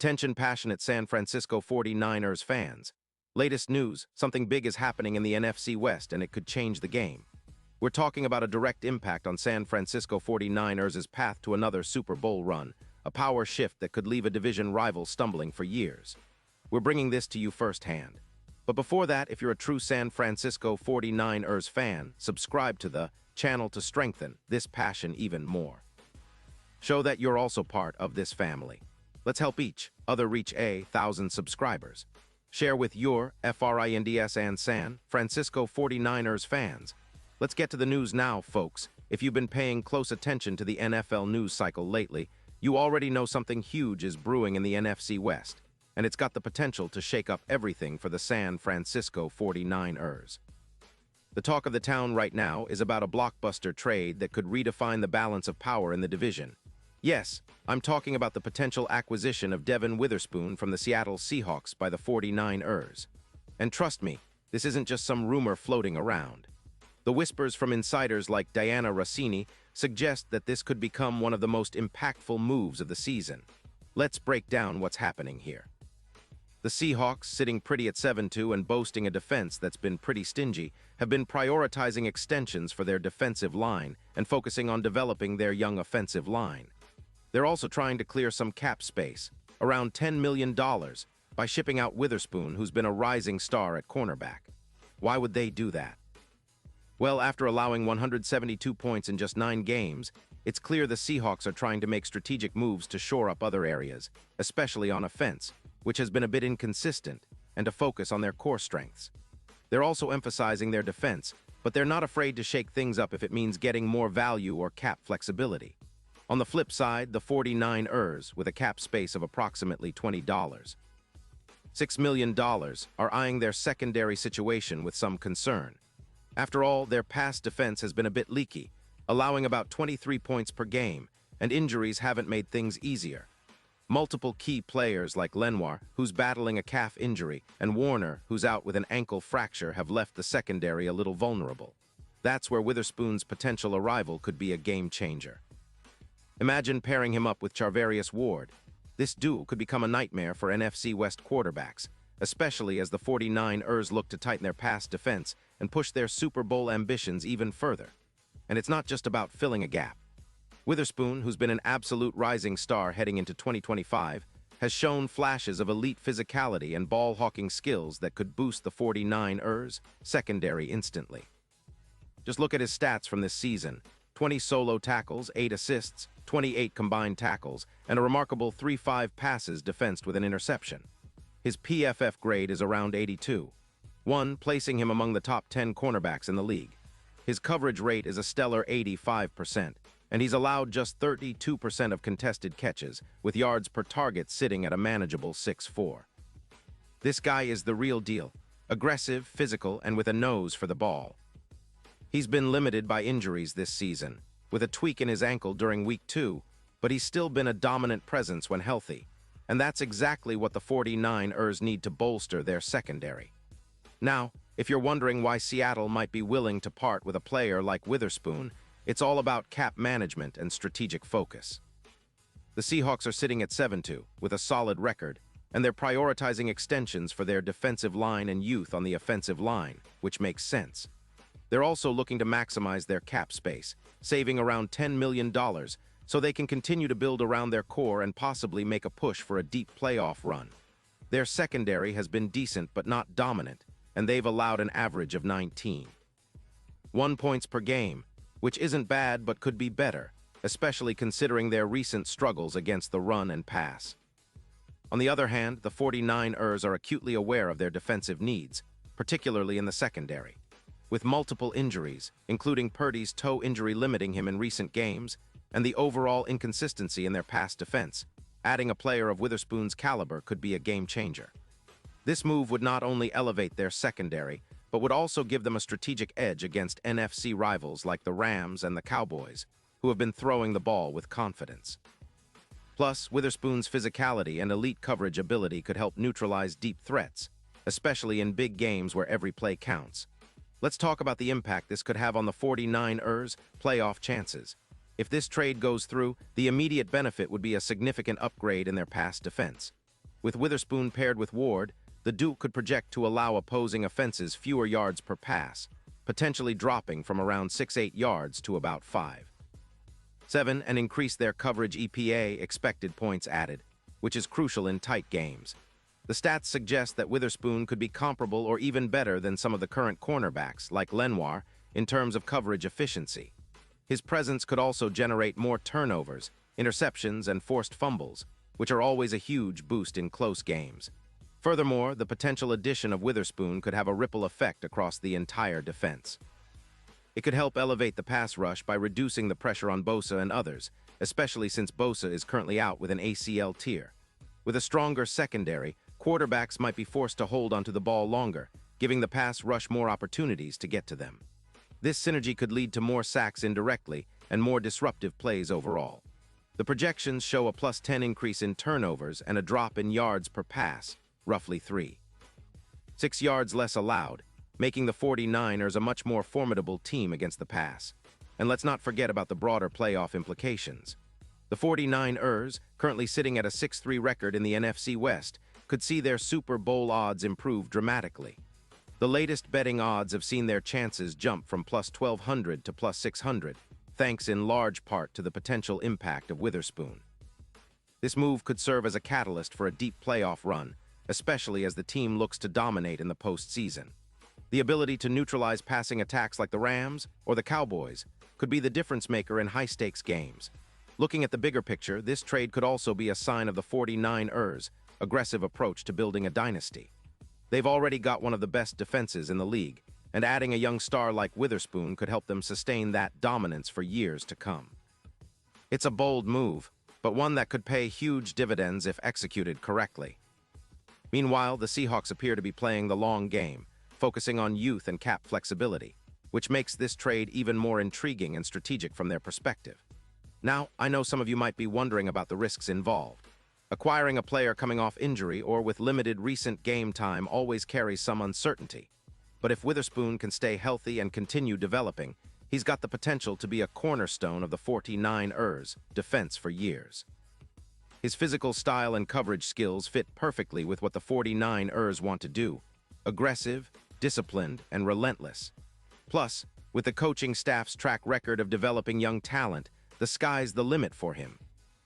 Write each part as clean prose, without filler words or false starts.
Attention passionate San Francisco 49ers fans. Latest news, something big is happening in the NFC West and it could change the game. We're talking about a direct impact on San Francisco 49ers' path to another Super Bowl run, a power shift that could leave a division rival stumbling for years. We're bringing this to you firsthand. But before that, if you're a true San Francisco 49ers fan, subscribe to the channel to strengthen this passion even more. Show that you're also part of this family. Let's help each other reach 1,000 subscribers. Share with your FRINDS and San Francisco 49ers fans. Let's get to the news now, folks. If you've been paying close attention to the NFL news cycle lately, you already know something huge is brewing in the NFC West, and it's got the potential to shake up everything for the San Francisco 49ers. The talk of the town right now is about a blockbuster trade that could redefine the balance of power in the division. Yes, I'm talking about the potential acquisition of Devin Witherspoon from the Seattle Seahawks by the 49ers. And trust me, this isn't just some rumor floating around. The whispers from insiders like Diana Rossini suggest that this could become one of the most impactful moves of the season. Let's break down what's happening here. The Seahawks, sitting pretty at 7-2 and boasting a defense that's been pretty stingy, have been prioritizing extensions for their defensive line and focusing on developing their young offensive line. They're also trying to clear some cap space, around $10 million, by shipping out Witherspoon, who's been a rising star at cornerback. Why would they do that? Well, after allowing 172 points in just 9 games, it's clear the Seahawks are trying to make strategic moves to shore up other areas, especially on offense, which has been a bit inconsistent, and to focus on their core strengths. They're also emphasizing their defense, but they're not afraid to shake things up if it means getting more value or cap flexibility. On the flip side, the 49ers, with a cap space of approximately $20, $6 million, are eyeing their secondary situation with some concern. After all, their pass defense has been a bit leaky, allowing about 23 points per game, and injuries haven't made things easier. Multiple key players like Lenoir, who's battling a calf injury, and Warner, who's out with an ankle fracture, have left the secondary a little vulnerable. That's where Witherspoon's potential arrival could be a game changer. Imagine pairing him up with Charvarius Ward. This duo could become a nightmare for NFC West quarterbacks, especially as the 49ers look to tighten their pass defense and push their Super Bowl ambitions even further. And it's not just about filling a gap. Witherspoon, who's been an absolute rising star heading into 2025, has shown flashes of elite physicality and ball-hawking skills that could boost the 49ers' secondary instantly. Just look at his stats from this season: 20 solo tackles, 8 assists, 28 combined tackles, and a remarkable 3-5 passes defensed with an interception. His PFF grade is around 82, placing him among the top 10 cornerbacks in the league. His coverage rate is a stellar 85%, and he's allowed just 32% of contested catches, with yards per target sitting at a manageable 6.4. This guy is the real deal, aggressive, physical, and with a nose for the ball. He's been limited by injuries this season, with a tweak in his ankle during Week 2, but he's still been a dominant presence when healthy, and that's exactly what the 49ers need to bolster their secondary. Now, if you're wondering why Seattle might be willing to part with a player like Witherspoon, it's all about cap management and strategic focus. The Seahawks are sitting at 7-2, with a solid record, and they're prioritizing extensions for their defensive line and youth on the offensive line, which makes sense. They're also looking to maximize their cap space, saving around $10 million, so they can continue to build around their core and possibly make a push for a deep playoff run. Their secondary has been decent but not dominant, and they've allowed an average of 19.1 points per game, which isn't bad but could be better, especially considering their recent struggles against the run and pass. On the other hand, the 49ers are acutely aware of their defensive needs, particularly in the secondary. With multiple injuries, including Purdy's toe injury limiting him in recent games, and the overall inconsistency in their pass defense, adding a player of Witherspoon's caliber could be a game changer. This move would not only elevate their secondary, but would also give them a strategic edge against NFC rivals like the Rams and the Cowboys, who have been throwing the ball with confidence. Plus, Witherspoon's physicality and elite coverage ability could help neutralize deep threats, especially in big games where every play counts. Let's talk about the impact this could have on the 49ers' playoff chances. If this trade goes through, the immediate benefit would be a significant upgrade in their pass defense. With Witherspoon paired with Ward, the Duke could project to allow opposing offenses fewer yards per pass, potentially dropping from around 6-8 yards to about 5-7, and increase their coverage EPA expected points added, which is crucial in tight games. The stats suggest that Witherspoon could be comparable or even better than some of the current cornerbacks, like Lenoir, in terms of coverage efficiency. His presence could also generate more turnovers, interceptions, and forced fumbles, which are always a huge boost in close games. Furthermore, the potential addition of Witherspoon could have a ripple effect across the entire defense. It could help elevate the pass rush by reducing the pressure on Bosa and others, especially since Bosa is currently out with an ACL tear. With a stronger secondary, quarterbacks might be forced to hold onto the ball longer, giving the pass rush more opportunities to get to them. This synergy could lead to more sacks indirectly and more disruptive plays overall. The projections show a +10 increase in turnovers and a drop in yards per pass, roughly 3.6 yards less allowed, making the 49ers a much more formidable team against the pass. And let's not forget about the broader playoff implications. The 49ers, currently sitting at a 6-3 record in the NFC West, could see their Super Bowl odds improve dramatically. The latest betting odds have seen their chances jump from +1,200 to +600, thanks in large part to the potential impact of Witherspoon. This move could serve as a catalyst for a deep playoff run, especially as the team looks to dominate in the postseason. The ability to neutralize passing attacks like the Rams or the Cowboys could be the difference maker in high-stakes games. Looking at the bigger picture, this trade could also be a sign of the 49ers' aggressive approach to building a dynasty. They've already got one of the best defenses in the league, and adding a young star like Witherspoon could help them sustain that dominance for years to come. It's a bold move, but one that could pay huge dividends if executed correctly. Meanwhile, the Seahawks appear to be playing the long game, focusing on youth and cap flexibility, which makes this trade even more intriguing and strategic from their perspective. Now, I know some of you might be wondering about the risks involved. Acquiring a player coming off injury or with limited recent game time always carries some uncertainty. But if Witherspoon can stay healthy and continue developing, he's got the potential to be a cornerstone of the 49ers' defense for years. His physical style and coverage skills fit perfectly with what the 49ers want to do: aggressive, disciplined, and relentless. Plus, with the coaching staff's track record of developing young talent, the sky's the limit for him.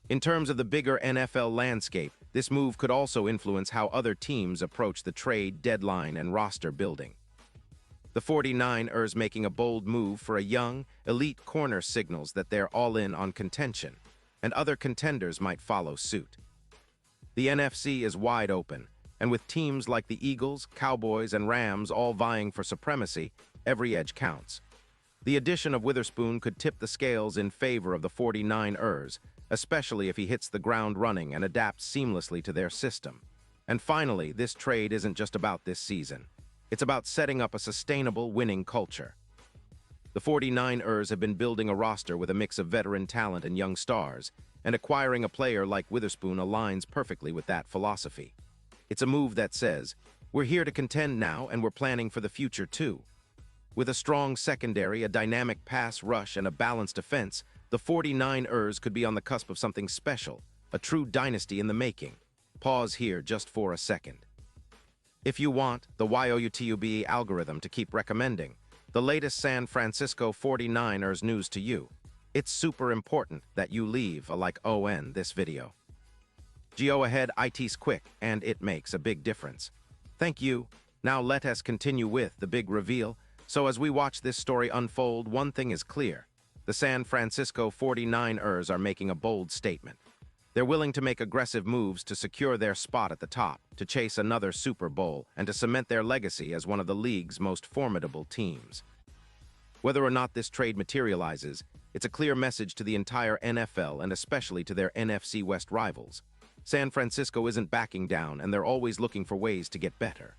In terms of the bigger NFL landscape, this move could also influence how other teams approach the trade deadline and roster building. The 49ers making a bold move for a young, elite corner signals that they're all in on contention, and other contenders might follow suit. The NFC is wide open, and with teams like the Eagles, Cowboys, and Rams all vying for supremacy, every edge counts. The addition of Witherspoon could tip the scales in favor of the 49ers, especially if he hits the ground running and adapts seamlessly to their system. And finally, this trade isn't just about this season. It's about setting up a sustainable, winning culture. The 49ers have been building a roster with a mix of veteran talent and young stars, and acquiring a player like Witherspoon aligns perfectly with that philosophy. It's a move that says, we're here to contend now and we're planning for the future too. With a strong secondary, a dynamic pass rush, and a balanced defense, the 49ers could be on the cusp of something special, a true dynasty in the making. Pause here just for a second. If you want the YOUTUBE algorithm to keep recommending the latest San Francisco 49ers news to you, it's super important that you leave a like on this video. Go ahead, it's quick, and it makes a big difference. Thank you. Now let us continue with the big reveal. So as we watch this story unfold, one thing is clear. The San Francisco 49ers are making a bold statement. They're willing to make aggressive moves to secure their spot at the top, to chase another Super Bowl, and to cement their legacy as one of the league's most formidable teams. Whether or not this trade materializes, it's a clear message to the entire NFL and especially to their NFC West rivals. San Francisco isn't backing down, and they're always looking for ways to get better.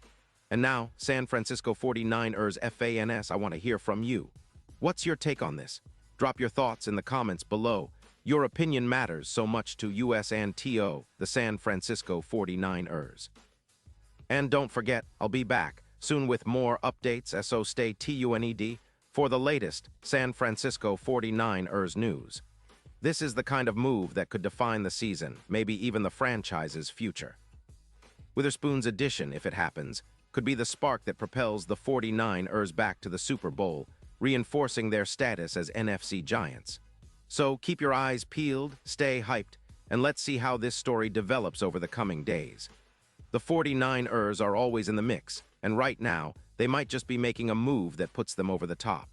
And now, San Francisco 49ers fans, I want to hear from you. What's your take on this? Drop your thoughts in the comments below. Your opinion matters so much to us and the San Francisco 49ers. And don't forget, I'll be back soon with more updates, so stay tuned for the latest San Francisco 49ers news. This is the kind of move that could define the season, maybe even the franchise's future. Witherspoon's addition, if it happens, could be the spark that propels the 49ers back to the Super Bowl, reinforcing their status as NFC giants. So keep your eyes peeled, stay hyped, and let's see how this story develops over the coming days. The 49ers are always in the mix, and right now, they might just be making a move that puts them over the top.